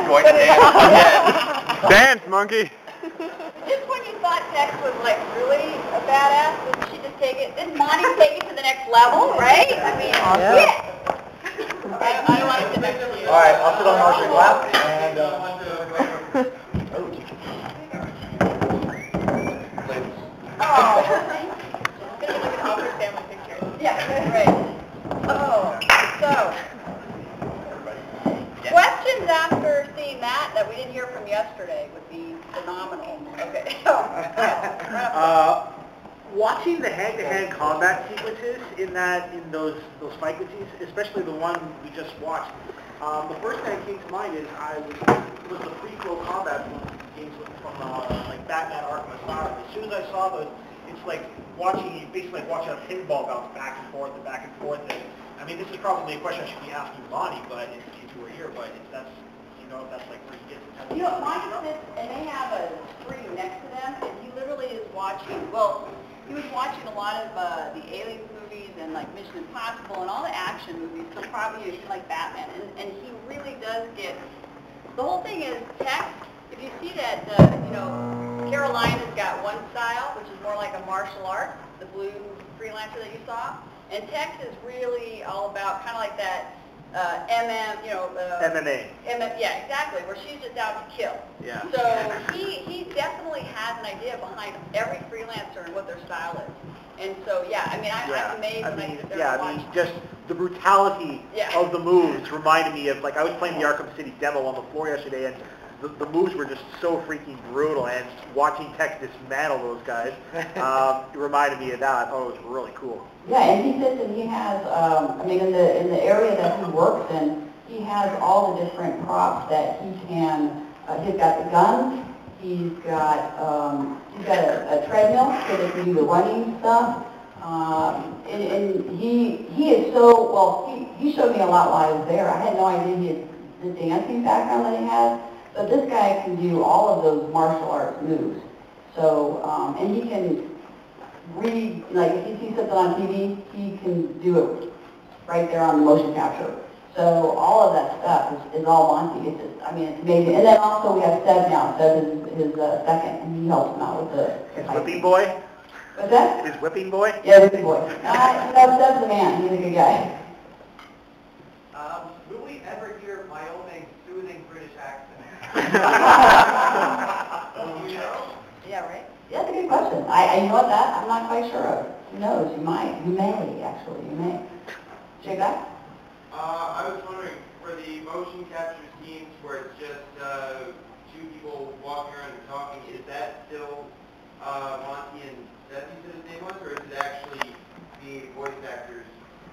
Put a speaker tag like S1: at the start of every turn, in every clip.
S1: going to dance again.
S2: Dance, monkey.
S3: Just when you thought Tex was like really a badass, didn't she just take it? Didn't Monty take it to the next level, right? I mean, yeah. I want to sit next to you.
S1: All right, I'll sit on Marshall's lap and.
S3: Oh, thank you. Just gonna look at all your family pictures. Yeah, right. Oh, so. Questions after seeing that we didn't hear from yesterday would be phenomenal. Okay.
S4: Watching the hand-to-hand combat sequences in those fight sequences, especially the one we just watched, the first thing that came to mind is was the free flow combat games from like Batman Arkham Asylum. As soon as I saw those, it's like basically watching a pinball bounce back and forth and back and forth. And, I mean, this is probably a question I should be asking Lonnie, but if you were here, but if that's like where he gets it.
S3: You know, Monty sits, and they have a screen next to them, and he literally is watching, he was watching a lot of the Aliens movies and like Mission Impossible and all the action movies, so probably like Batman, and he really does get, the whole thing is Tex, if you see that, Carolina's got one style, which is more like a martial art, the blue freelancer that you saw, and Tex is really all about kind of like that MMA. Yeah, exactly, where she's just out to kill.
S4: Yeah.
S3: So he definitely has an idea behind every freelancer and what their style is. And so, yeah, I mean, I'm amazed when I sit there and watch.
S4: Just the brutality of the moves reminded me of, like, I was playing the Arkham City demo on the floor yesterday, and the moves were just so freaking brutal, and watching Tex dismantle those guys it reminded me of that. Oh, it was really cool.
S5: Yeah, and he says that he has, in the area that he works in, he has all the different props that he can, he's got the guns, he's got a treadmill so they can do the running stuff, and he is so, well, he showed me a lot while I was there. I had no idea he had the dancing background that he has, but this guy can do all of those martial arts moves. So, and he can read, like if he sees something on TV, he can do it right there on the motion capture. So all of that stuff is all Monty. It's just, I mean, it's amazing. And then also we have Seb now. Seb is his second, and he helps him out with the...
S4: His whipping boy?
S5: What's that?
S4: His whipping boy?
S5: Yeah, whipping boy. Seb's the man. He's a good guy.
S1: Will we ever hear Wyoming's soothing British accent?
S3: Yeah, right?
S5: Yeah, that's a good question. You know what, that I'm not quite sure of. Who knows? You might. You may, actually. You may. Check that?
S6: I was wondering, for the motion capture scenes where it's just two people walking around and talking, is that still Monty and Seth, you said his name was, or is it actually the voice actors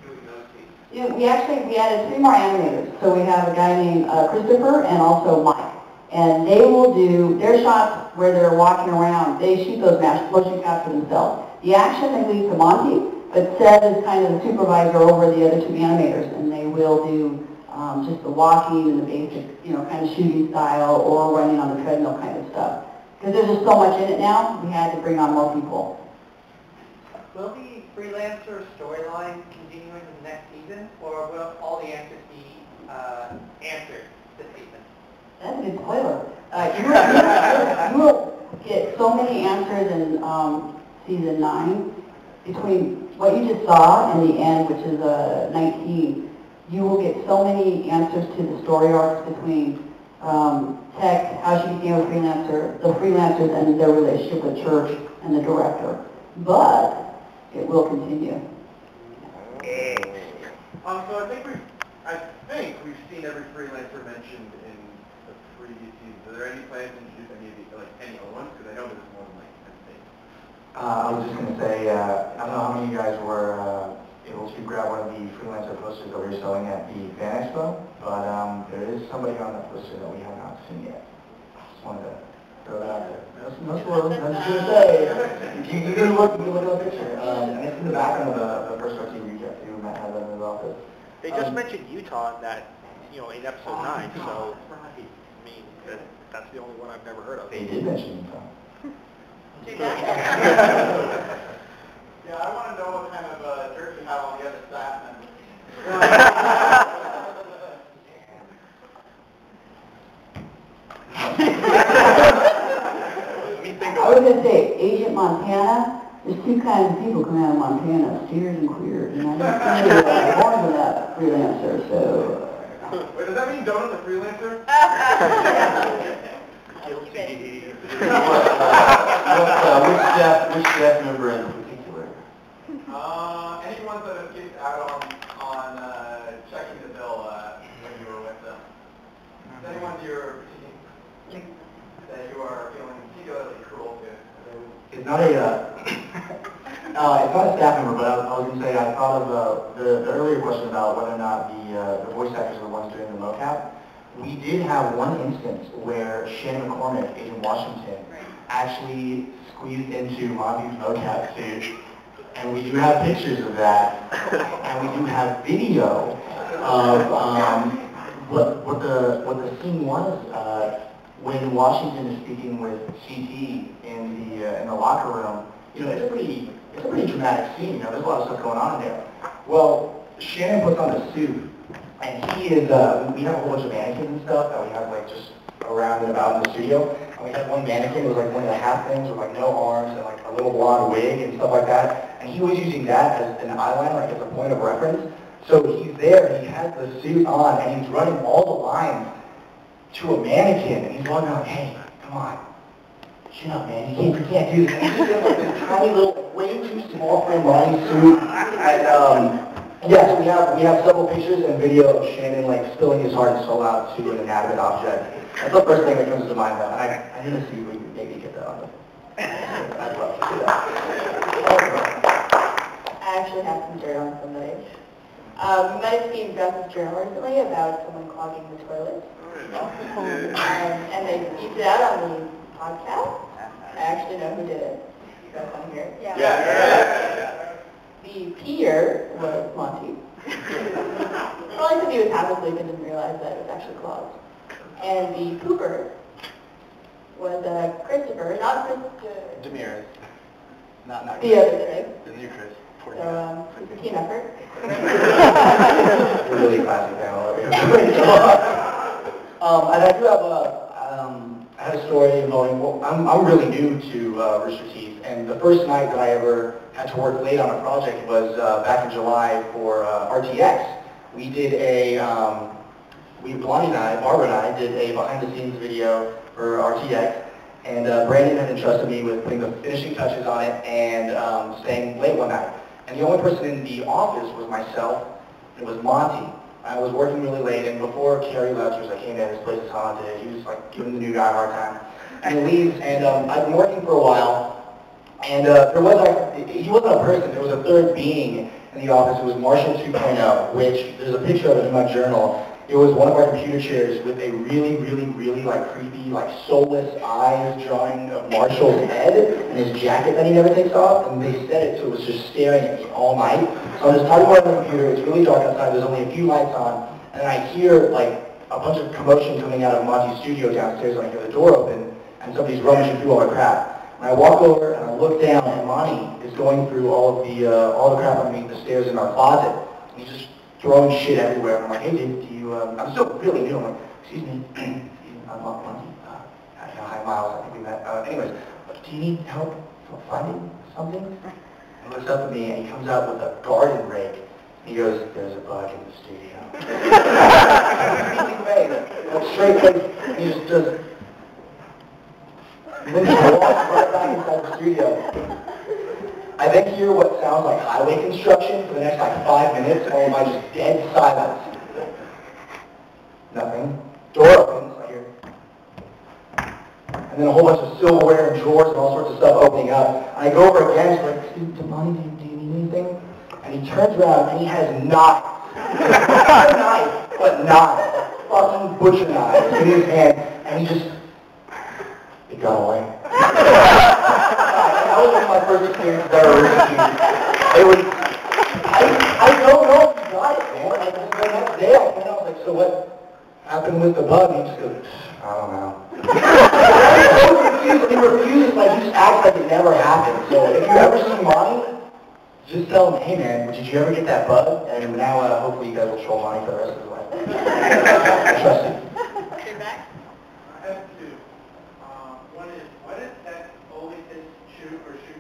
S6: doing those scenes?
S5: Yeah, we added 3 more animators. So we have a guy named Christopher and also Mike. And they will do their shots where they're walking around. They shoot those motion capture themselves. The action they leave to Monty, but Seth is kind of the supervisor over the other 2 animators, and they will do just the walking and the basic, kind of shooting style or running on the treadmill kind of stuff. Because there's just so much in it now, we had to bring on more people.
S1: Will the freelancer storyline continue in the next season, or will all the answers be answered this season?
S5: That's a good spoiler. You will get so many answers in season 9 between what you just saw and the end, which is 19. You will get so many answers to the story arcs between Tex, how she became a freelancer, the freelancers, and their relationship with church and the director. But it will continue.
S6: So I think we've seen every freelancer mentioned in the previous seasons. Are there any plans to introduce any other ones? Because I know there's more than 10 states.
S7: I was just going to say, I don't know how many of you guys were able to grab one of the freelancer posters that we were selling at the Fan Expo, but there is somebody on that poster that we have not seen yet. Just wanted to throw that out there. No spoilers, I was going to say, you can look at the picture. And it's in the background of the first RT recap too. Matt had that in his office.
S4: They just mentioned Utah in that, in episode 9, so, I mean, that's the only one I've never heard of.
S7: They did mention Utah.
S6: Yeah, I want to know what kind of jerk you have on the other side.
S5: Montana, there's two kinds of people coming out of Montana, steers and queers, and I just feel more than that freelancer, so...
S6: Wait, does that mean Donut the freelancer?
S7: Which staff member in particular?
S6: Anyone that has kicked out on checking the bill when you were with them. Is anyone that you are feeling particularly cruel to?
S7: It's not it's not a staff member, but I was going to say, I thought of the earlier question about whether or not the voice actors are the ones doing the mocap. We did have one instance where Shannon McCormick, Agent Washington, actually squeezed into Monty's mocap suit, and we do have pictures of that, and we do have video of what the scene was when Washington is speaking with CT in the locker room. You know, it's a pretty dramatic scene. You know, there's a lot of stuff going on in there. Well, Shannon puts on the suit, and he is. We have a whole bunch of mannequins and stuff that we have like just around and about in the studio. And we had one mannequin, it was like one of the half things with like no arms and like a little blonde wig and stuff like that. And he was using that as an eyeliner, like as a point of reference. So he's there, he has the suit on, and he's running all the lines to a mannequin, and he's going like, hey, come on, shut up, man, you can't do this. And he's just in like this tiny little, way too small for a Monty suit. And yeah, so we have several pictures and video of Shannon like spilling his heart and soul out to an inanimate object. That's the first thing that comes to mind, though. And I need to see if we can maybe get that on the... I'd love to see that.
S2: I actually have some dirt on somebody. You might have seen Gus's journal recently about someone clogging the toilet. And they beeped it out on the podcast. I actually know who did it. You guys want to hear it?
S6: Yeah.
S2: The peer was Monty. Probably because he was half asleep and didn't realize that it was actually clogged. And the pooper was Christopher, not Chris...
S7: Demiris. Not
S2: the other Chris.
S7: The new Chris.
S2: So, it's a team effort.
S7: We're really classic panel over here. And I do have I had a story involving, well, I'm really new to Rooster Teeth, and the first night that I ever had to work late on a project was back in July for RTX. We did Blondie and I, Barbara and I, did a behind-the-scenes video for RTX, and Brandon had entrusted me with putting the finishing touches on it and staying late one night. And the only person in the office was myself. It was Monty. I was working really late, and before Carrie left, I came in, this place is haunted. He was like giving the new guy a hard time. And he leaves, and I've been working for a while, and there was like, he wasn't a person, there was a third being in the office. It was Marshall 2.0, which there's a picture of it in my journal. It was one of our computer chairs with a really like creepy, like soulless eyes drawing of Marshall's head and his jacket that he never takes off, and they set it so it was just staring at me all night. So I'm just typing away on the computer, it's really dark outside, there's only a few lights on, and then I hear like a bunch of commotion coming out of Monty's studio downstairs, and I hear the door open, and somebody's rummaging through all the crap. And I walk over and I look down, and Monty is going through all the crap underneath the stairs in our closet, and he's just throwing shit everywhere. And I'm like, hey dude, I'm still really new. I'm like, excuse me, I'm Monty. Hi Miles, I think we met. Anyways, do you need help finding something? And he looks up at me and he comes out with a garden rake. He goes, there's a bug in the studio. Like straight face, and he just does. And then he walks right back inside the studio. I then hear what sounds like highway construction for the next like 5 minutes, followed by just dead silence. Nothing. Door opens, I hear. And then a whole bunch of silverware and drawers and all sorts of stuff opening up. And I go over again, he's like, excuse me, Monty, do you need anything? And he turns around and he has knives. Not a knife, but knives. Fucking butcher knives in his hand. And he just, it got away. That was one of my first experiences ever. It was, I don't know if he got it, man. Like, the next day I went out, I was like, so what happened with the bug? And he just goes, I don't know. He refuses, like, he just acts like it never happened. So if you ever see Monty, just tell him, hey man, did you ever get that bug? And now hopefully you guys will troll Monty for the rest of his life. I trust you.
S3: You're back?
S6: I have two. One is, why does Ted always say shoot or shoot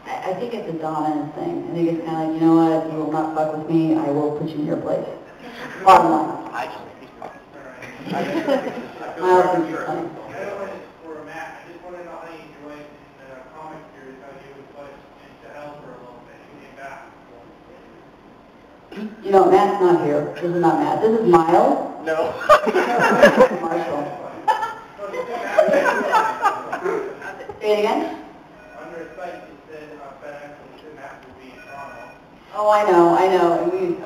S2: I think it's a dominant thing. I think it's kind of like, you know what, you will not fuck with me, I will put you in your place. Bottom line.
S4: I just
S2: Miles thinks it's funny.
S8: For Matt, I just want to know how you enjoyed the comic series, how you was put into hell for a little bit, you came back.
S2: You know, Matt's not here. This is not Matt. This is Miles.
S4: No.
S2: Marshall. Say it again?
S8: Under a site, it said FedEx and Matt would be in Toronto.
S2: Oh, I know,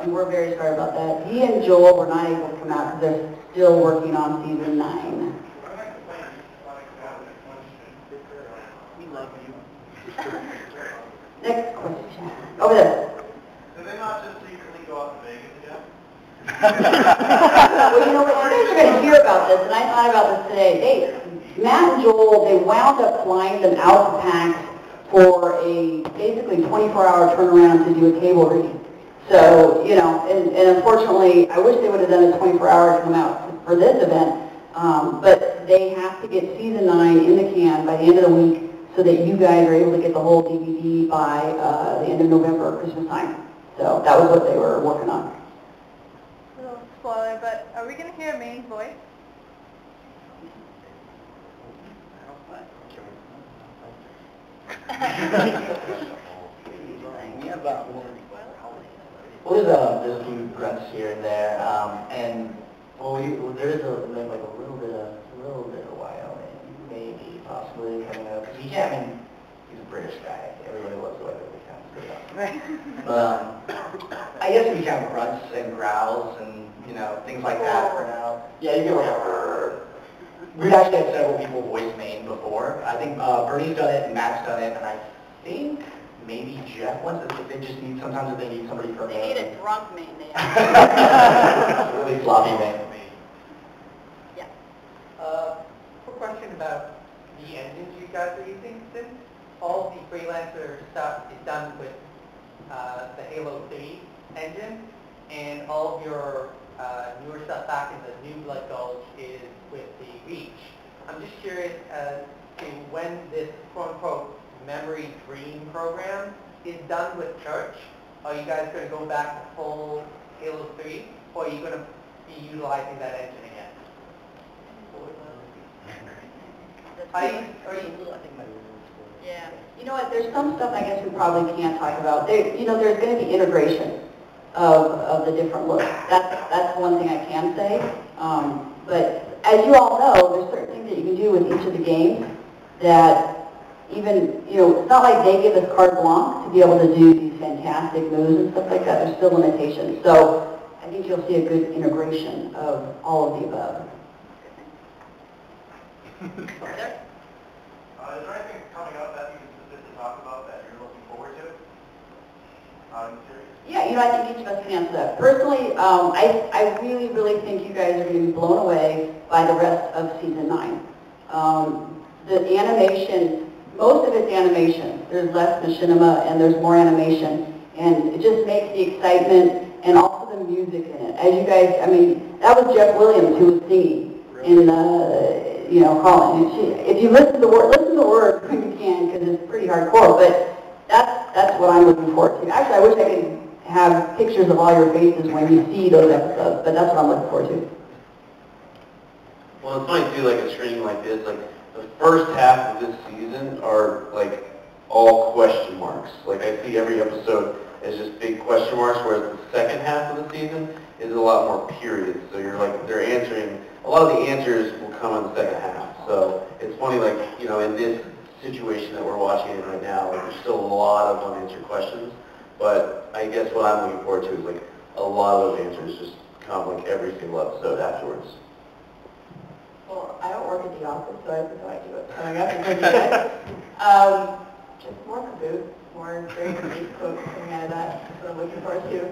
S2: and we're very sorry about that. He and Joel were not able to come out because they're still working on season 9.
S8: I'm not complaining, just like that question.
S4: We love you.
S2: Next question. Over there.
S6: Do they not just secretly go out to Vegas again?
S2: Well, you know what, you guys are going to hear about this, and I thought about this today. Matt and Joel, they wound up flying them out to PAX for a basically 24-hour turnaround to do a table read. So, you know, and unfortunately, I wish they would have done a 24-hour come out for this event, but they have to get season 9 in the can by the end of the week so that you guys are able to get the whole DVD by the end of November, Christmas time. So that was what they were working on.
S9: A little spoiler, but are we going to hear Maine's voice?
S7: Well, there's a few grunts here and there, and well, there is like a little bit of Wyoming, maybe, possibly coming up. Because he's a British guy. Everybody loves the way that we kind of I guess we count grunts and growls and things like that for now. Yeah, you get like a. We've actually had several people voice Maine before. I think Bernie's done it and Matt's done it, and I think maybe Jeff wants it. They just need, sometimes if they need somebody from
S3: They need a drunk Maine, they have.
S7: really floppy Maine.
S3: Yeah.
S1: Quick question about the engines you guys are using. Since all the freelancer stuff is done with the Halo 3 engine, and all of your newer stuff back in the New Blood Gulch is with the Reach. I'm just curious as to when this quote-unquote memory dream program is done with Church. Are you guys going to go back to full Halo 3, or are you going to be utilizing that engine again?
S3: Yeah.
S2: You know what, there's some stuff I guess we probably can't talk about. There's going to be integration of the different looks. That's one thing I can say. But as you all know, there's certain things that you can do with each of the games that even, it's not like they give us carte blanche to be able to do these fantastic moves and stuff like that. There's still limitations. So I think you'll see a good integration of all of the above.
S6: Is there anything coming up that you can specifically talk about that you're looking forward to?
S2: Yeah, I think each of us can answer that. Personally, I really, really think you guys are going to be blown away by the rest of season 9. The animation, most of it's animation. There's less machinima and there's more animation, and it just makes the excitement and also the music in it. As you guys, that was Jeff Williams who was singing in Holland. If you listen to the words when you can, because it's pretty hardcore. But that's what I'm looking forward to. Actually, I wish I could have pictures of all your faces when you see those episodes, but that's what I'm looking forward to.
S10: Well, it's funny too, like a stream like this, like the first half of this season are like all question marks. Like I see every episode as just big question marks, whereas the second half of the season is a lot more periods. So you're like, they're answering, a lot of the answers will come in the second half. So it's funny, like, in this situation that we're watching it right now, like there's still a lot of unanswered questions. But I guess what I'm looking forward to is like a lot of those answers just come like every single episode afterwards.
S2: Well, I don't work at the office, so I have no idea what's coming up until you guys. Just more caboose, more great quotes coming out of that. That's what I'm looking forward to.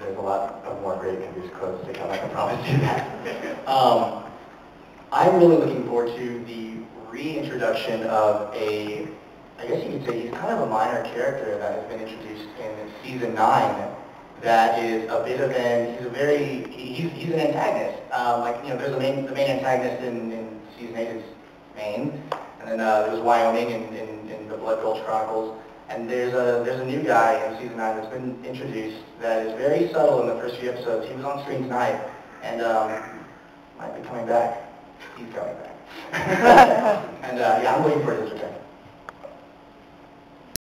S7: There's a lot of more great Caboose quotes to come, I can promise you that. I'm really looking forward to the reintroduction of I guess you could say he's kind of a minor character that has been introduced in season 9 that is a bit of he's an antagonist. There's the main antagonist in season 8 is Maine, and And then there was Wyoming in the Blood Gulch Chronicles. And there's a new guy in season 9 that's been introduced that is very subtle in the first few episodes. He was on screen tonight, and might be coming back. He's coming back. And yeah, I'm waiting for his return.